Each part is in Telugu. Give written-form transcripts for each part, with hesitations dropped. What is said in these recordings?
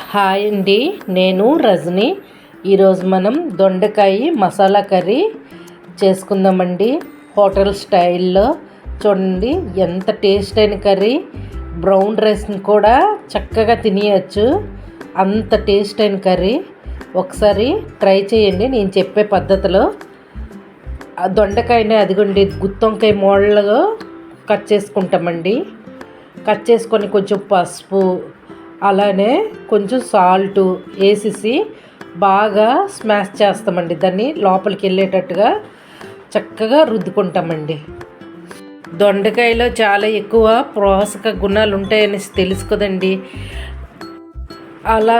హాయ్ అండి, నేను రజని. ఈరోజు మనం దొండకాయ మసాలా కర్రీ చేసుకుందామండి. హోటల్ స్టైల్లో చూడండి, ఎంత టేస్ట్ అయిన కర్రీ. బ్రౌన్ రైస్ని కూడా చక్కగా తినేయచ్చు, అంత టేస్ట్ అయిన కర్రీ. ఒకసారి ట్రై చేయండి నేను చెప్పే పద్ధతిలో. ఆ దొండకాయని అదిగోండి గుత్తొంకాయ మోడల్గా కట్ చేసుకుంటామండి. కట్ చేసుకొని కొంచెం పసుపు అలానే కొంచెం సాల్టు వేసేసి బాగా స్మాష్ చేస్తామండి. దాన్ని లోపలికి వెళ్ళేటట్టుగా చక్కగా రుద్దుకుంటామండి. దొండకాయలో చాలా ఎక్కువ పోషక గుణాలు ఉంటాయని తెలుసు కదండి. అలా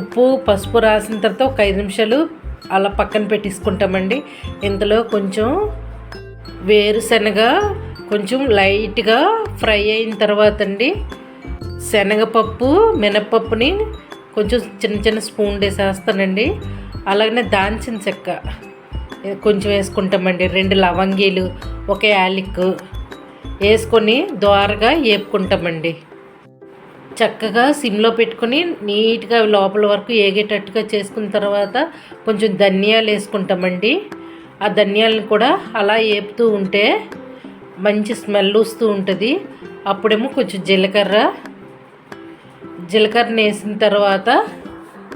ఉప్పు పసుపు రాసిన తర్వాత ఒక 5 నిమిషాలు అలా పక్కన పెట్టేసుకుంటామండి. ఇందులో కొంచెం వేరుశనగ కొంచెం లైట్గా ఫ్రై అయిన తర్వాత అండి శనగపప్పు మినపప్పుని కొంచెం చిన్న చిన్న స్పూన్ వేసేస్తానండి. అలాగనే దాల్చిన చెక్క కొంచెం వేసుకుంటామండి. 2 లవంగీలు, 1 యాలక్కు వేసుకొని దోరగా వేపుకుంటామండి. చక్కగా సిమ్లో పెట్టుకొని నీట్గా లోపల వరకు ఏగేటట్టుగా చేసుకున్న తర్వాత కొంచెం ధనియాలు వేసుకుంటామండి. ఆ ధనియాలను కూడా అలా వేపుతూ ఉంటే మంచి స్మెల్ వస్తూ ఉంటుంది. అప్పుడేమో కొంచెం జీలకర్రని వేసిన తర్వాత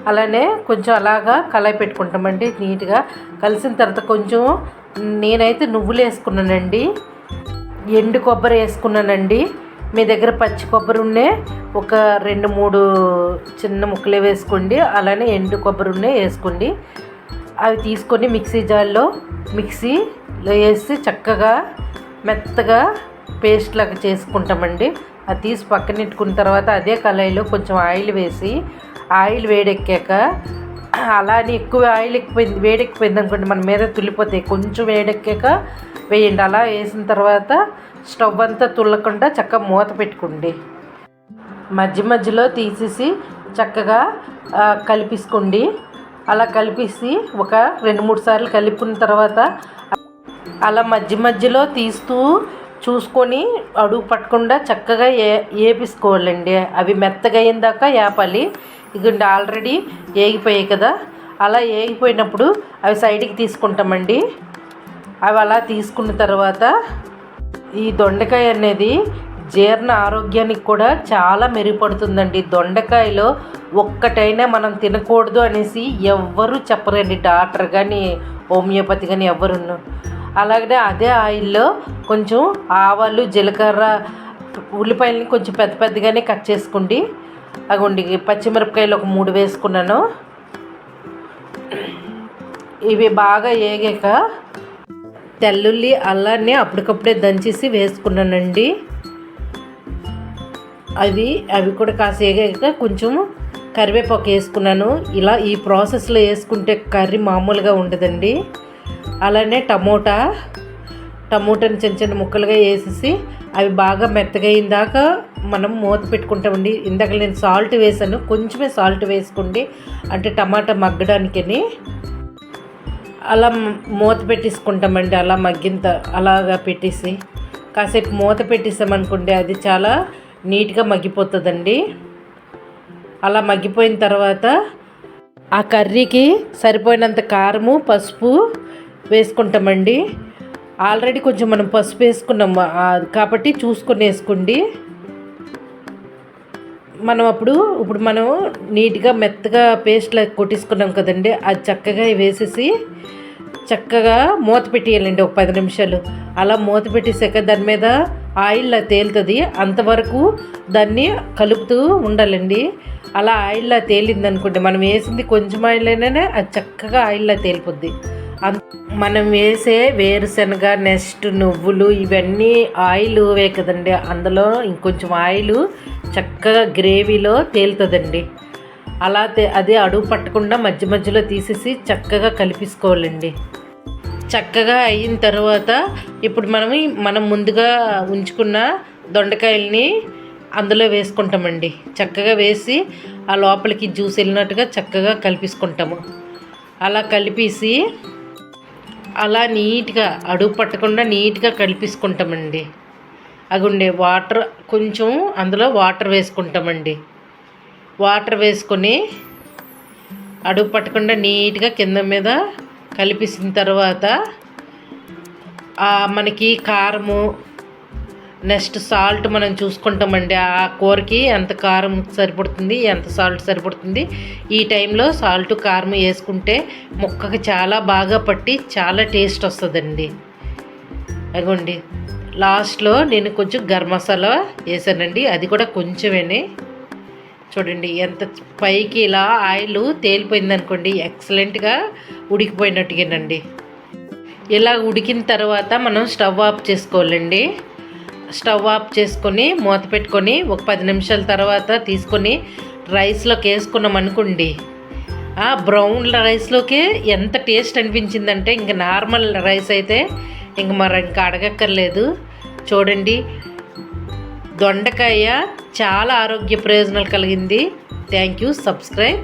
అలానే కొంచెం అలాగా కలాయి పెట్టుకుంటామండి. నీట్గా కలిసిన తర్వాత కొంచెం నేనైతే నువ్వులు వేసుకున్నానండి, ఎండు కొబ్బరి వేసుకున్నానండి. మీ దగ్గర పచ్చి కొబ్బరి ఉండే ఒక 2-3 చిన్న ముక్కలే వేసుకోండి. అలానే ఎండు కొబ్బరి ఉండే వేసుకోండి. అవి తీసుకొని మిక్సీ జార్లో వేసి చక్కగా మెత్తగా పేస్ట్ లాగా చేసుకుంటామండి. అది తీసి పక్కన పెట్టుకున్న తర్వాత అదే కళాయిలో కొంచెం ఆయిల్ వేసి, ఆయిల్ వేడెక్కాక అలానే ఎక్కువ ఆయిల్ వేడెక్కిపోయింది అనుకోండి మన మీద తుల్లిపోతాయి. కొంచెం వేడెక్కాక వేయండి. అలా వేసిన తర్వాత స్టవ్ అంతా తుల్లకుండా చక్కగా మూత పెట్టుకోండి. మధ్యలో తీసేసి చక్కగా కలిపేసుకోండి. అలా కలిపేసి ఒక 2-3 సార్లు కలుపుకున్న తర్వాత అలా మధ్యలో తీస్తూ చూసుకొని అడుగు పట్టకుండా చక్కగా వేపించుకోవాలండి. అవి మెత్తగా అయ్యేదాకా వేపాలి. ఇదిగోండి ఆల్రెడీ వేగిపోయాయి కదా. అలా వేగిపోయినప్పుడు అవి సైడ్కి తీసుకుంటామండి. అవి అలా తీసుకున్న తర్వాత ఈ దొండకాయ అనేది జీర్ణ ఆరోగ్యానికి కూడా చాలా మెరుగుపడుతుందండి. దొండకాయలో ఒక్కటైనా మనం తినకూడదు అనేసి ఎవ్వరూ చెప్పరండి, డాక్టర్ కానీ హోమియోపతి కానీ ఎవరును. అలాగే అదే ఆయిల్లో కొంచెం ఆవాలు జీలకర్ర ఉల్లిపాయలని కొంచెం పెద్దగానే కట్ చేసుకోండి. అగోండి పచ్చిమిరపకాయలు ఒక 3 వేసుకున్నాను. ఇవి బాగా వేగాక తెల్లుల్లి అల్లాన్ని అప్పటికప్పుడే దంచేసి వేసుకున్నానండి. అవి కూడా కాస్త వేగాక కొంచెం కరివేపాకు వేసుకున్నాను. ఇలా ఈ ప్రాసెస్లో వేసుకుంటే కర్రీ మామూలుగా ఉండదండి. అలానే టమోటాని చిన్న ముక్కలుగా వేసేసి అవి బాగా మెత్తగా అయిందాక మనం మూత పెట్టుకుంటామండి. ఇందాక నేను సాల్ట్ వేసాను, కొంచెమే సాల్ట్ వేసుకోండి, అంటే టమాటా మగ్గడానికని. అలా మూత పెట్టేసుకుంటామండి. అలా అలాగా పెట్టేసి కాసేపు మూత పెట్టేసామనుకోండి అది చాలా నీట్గా మగ్గిపోతుందండి. అలా మగ్గిపోయిన తర్వాత ఆ కర్రీకి సరిపోయినంత కారము పసుపు వేసుకుంటామండి. ఆల్రెడీ కొంచెం మనం పసుపు వేసుకున్నాము కాబట్టి చూసుకొని వేసుకోండి. ఇప్పుడు మనం నీట్గా మెత్తగా పేస్ట్లా కొట్టేసుకున్నాం కదండి, అది చక్కగా వేసేసి చక్కగా మూత పెట్టేయాలండి ఒక 10 నిమిషాలు. అలా మూత పెట్టేసాక దాని మీద ఆయిల్లా తేలుతుంది, అంతవరకు దాన్ని కలుపుతూ ఉండాలండి. అలా ఆయిల్లా తేలింది అనుకోండి, మనం వేసింది కొంచెం ఆయిల్ అయినా అది చక్కగా ఆయిల్లా తేలిపోద్ది. మనం వేసే వేరుశనగ నెక్స్ట్ నువ్వులు ఇవన్నీ ఆయిల్ కదండి, అందులో ఇంకొంచెం ఆయిల్ చక్కగా గ్రేవీలో తేలుతుందండి. అలా అదే అడుగు పట్టకుండా మధ్యలో తీసేసి చక్కగా కలిపేసుకోవాలండి. చక్కగా అయిన తర్వాత ఇప్పుడు మనం ముందుగా ఉంచుకున్న దొండకాయల్ని అందులో వేసుకుంటామండి. చక్కగా వేసి ఆ లోపలికి జ్యూస్ వెళ్ళినట్టుగా చక్కగా కలిపేసుకుంటాము. అలా కలిపేసి అలా నీట్గా అడుగు పట్టకుండా నీట్గా కలిపేసుకుంటామండి. అగుండే వాటర్ కొంచెం అందులో వాటర్ వేసుకుంటామండి. వాటర్ వేసుకొని అడుగు పట్టకుండా నీట్గా కింద మీద కలిపేసిన తర్వాత మనకి కారము నెక్స్ట్ సాల్ట్ మనం చూసుకుంటామండి. ఆ కూరకి ఎంత కారం సరిపడుతుంది, ఎంత సాల్ట్ సరిపడుతుంది, ఈ టైంలో సాల్ట్ కారం వేసుకుంటే ముక్కకి చాలా బాగా పట్టి చాలా టేస్ట్ వస్తుందండి. అదిగోండి లాస్ట్లో నేను కొంచెం గరం మసాలా వేసానండి, అది కూడా కొంచెమేనే. చూడండి ఎంత పైకి ఇలా ఆయిల్ తేలిపోయిందనుకోండి, ఎక్సలెంట్గా ఉడికిపోయినట్టుగానండి. ఇలా ఉడికిన తర్వాత మనం స్టవ్ ఆఫ్ చేసుకోవాలండి. స్టవ్ ఆఫ్ చేసుకొని మూత పెట్టుకొని ఒక 10 నిమిషాల తర్వాత తీసుకొని రైస్లోకి వేసుకున్నాం అనుకోండి, ఆ బ్రౌన్ రైస్లోకి ఎంత టేస్ట్ అనిపించిందంటే ఇంకా నార్మల్ రైస్ అయితే ఇంకా అడగక్కర్లేదు. చూడండి దొండకాయ చాలా ఆరోగ్య ప్రయోజనాలు కలిగింది. Thank you. సబ్స్క్రైబ్.